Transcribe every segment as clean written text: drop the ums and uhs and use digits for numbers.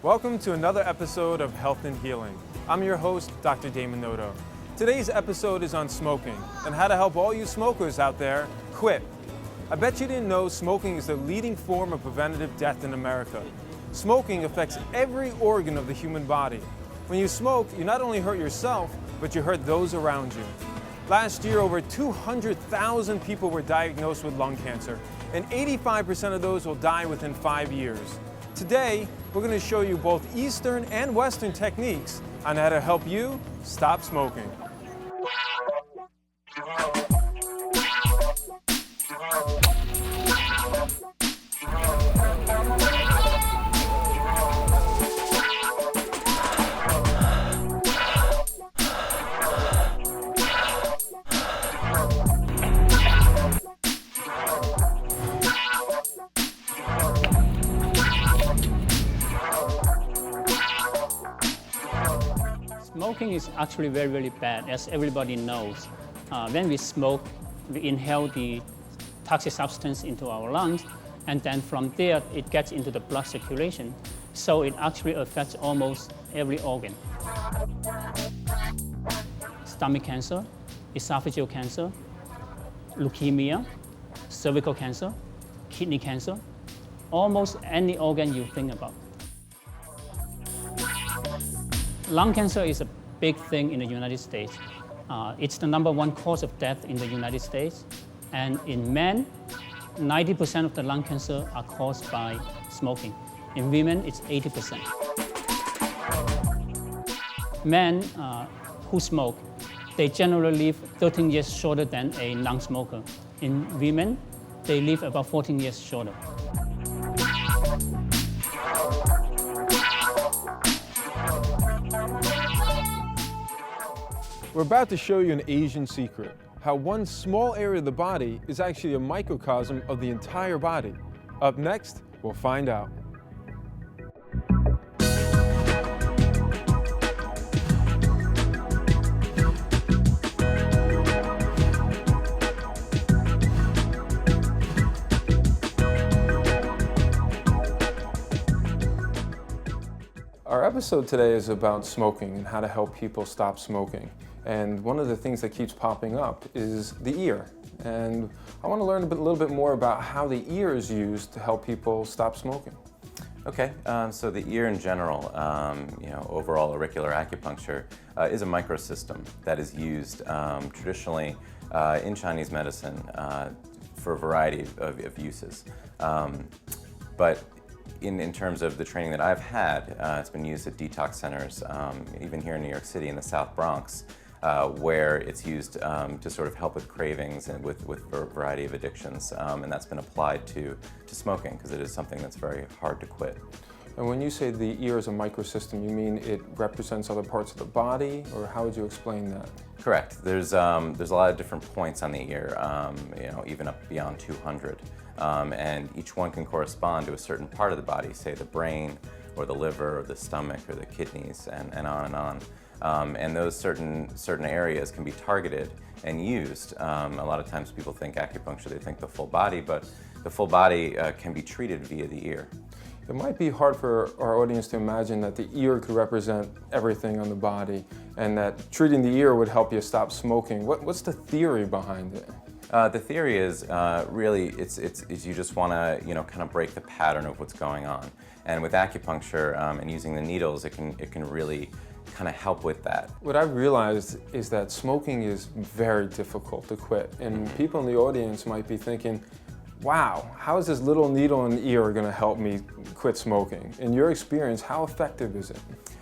Welcome to another episode of Health and Healing. I'm your host, Dr. Noto. Today's episode is on smoking and how to help all you smokers out there quit. I bet you didn't know smoking is the leading form of preventative death in America. Smoking affects every organ of the human body. When you smoke, you not only hurt yourself, but you hurt those around you. Last year, over 200,000 people were diagnosed with lung cancer, and 85% of those will die within 5 years. Today, we're going to show you both Eastern and Western techniques on how to help you stop smoking. Smoking is actually very, very bad, as everybody knows. When we smoke, we inhale the toxic substance into our lungs, and then from there, it gets into the blood circulation. So it actually affects almost every organ. Stomach cancer, esophageal cancer, leukemia, cervical cancer, kidney cancer, almost any organ you think about. Lung cancer is a big thing in the United States. It's the #1 cause of death in the United States. And in men, 90% of the lung cancer are caused by smoking. In women, it's 80%. Men who smoke, they generally live 13 years shorter than a non-smoker. In women, they live about 14 years shorter. We're about to show you an Asian secret, how one small area of the body is actually a microcosm of the entire body. Up next, we'll find out. Our episode today is about smoking and how to help people stop smoking. And one of the things that keeps popping up is the ear. And I want to learn a little bit more about how the ear is used to help people stop smoking. Okay, so the ear in general, overall auricular acupuncture is a microsystem that is used traditionally in Chinese medicine for a variety of uses. But in terms of the training that I've had, it's been used at detox centers, even here in New York City in the South Bronx, where it's used to sort of help with cravings and with a variety of addictions, and that's been applied to smoking because it is something that's very hard to quit. And when you say the ear is a microsystem, you mean it represents other parts of the body, or how would you explain that? Correct. There's a lot of different points on the ear, even up beyond 200, and each one can correspond to a certain part of the body, say the brain, or the liver, or the stomach, or the kidneys, and on and on. And those certain areas can be targeted and used. A lot of times people think acupuncture, they think the full body, but the full body can be treated via the ear. It might be hard for our audience to imagine that the ear could represent everything on the body and that treating the ear would help you stop smoking. What's the theory behind it? The theory is really it's you just want to kind of break the pattern of what's going on. And with acupuncture and using the needles, it can really kind of help with that. What I've realized is that smoking is very difficult to quit, and people in the audience might be thinking, wow, how is this little needle in the ear going to help me quit smoking? In your experience, how effective is it?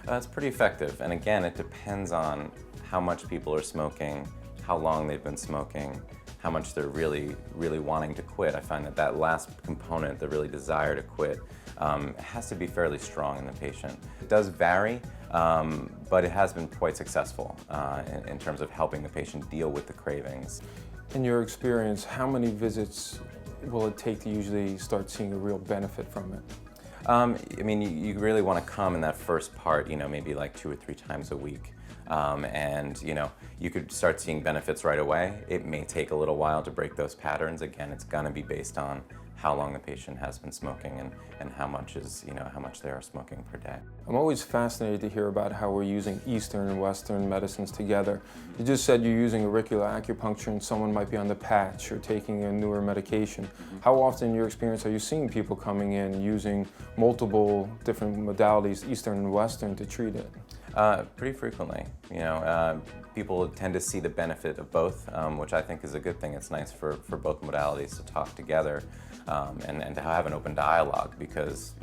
It's pretty effective, and again, it depends on how much people are smoking, how long they've been smoking, how much they're really wanting to quit. I find that last component, the really desire to quit, has to be fairly strong in the patient. It does vary, but it has been quite successful in terms of helping the patient deal with the cravings. In your experience, how many visits will it take to usually start seeing a real benefit from it? You really want to come in that first part, maybe like 2 or 3 times a week. And you could start seeing benefits right away. It may take a little while to break those patterns. Again, it's going to be based on how long the patient has been smoking and how much how much they are smoking per day. I'm always fascinated to hear about how we're using Eastern and Western medicines together. You just said you're using auricular acupuncture and someone might be on the patch or taking a newer medication. How often in your experience are you seeing people coming in using multiple different modalities, Eastern and Western, to treat it? Pretty frequently. People tend to see the benefit of both, which I think is a good thing. It's nice for both modalities to talk together and to have an open dialogue because,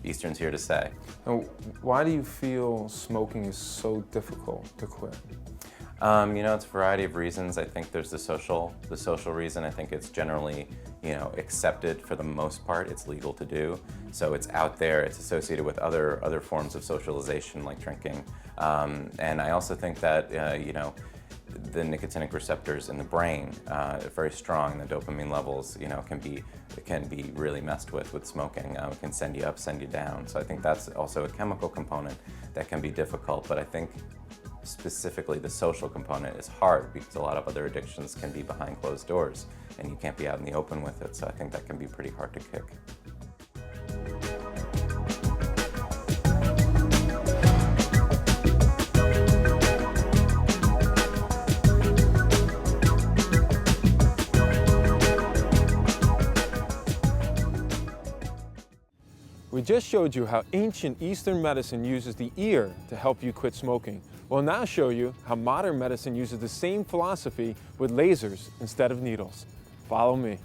Eastern's here to stay. Now, why do you feel smoking is so difficult to quit? It's a variety of reasons. I think there's the social reason. I think it's generally, accepted for the most part. It's legal to do. So it's out there. It's associated with other forms of socialization like drinking. And I also think that, the nicotinic receptors in the brain are very strong. The dopamine levels, can be really messed with smoking. It can send you up, send you down. So I think that's also a chemical component that can be difficult. But I think specifically the social component is hard because a lot of other addictions can be behind closed doors and you can't be out in the open with it. So I think that can be pretty hard to kick. We just showed you how ancient Eastern medicine uses the ear to help you quit smoking. We'll now show you how modern medicine uses the same philosophy with lasers instead of needles. Follow me.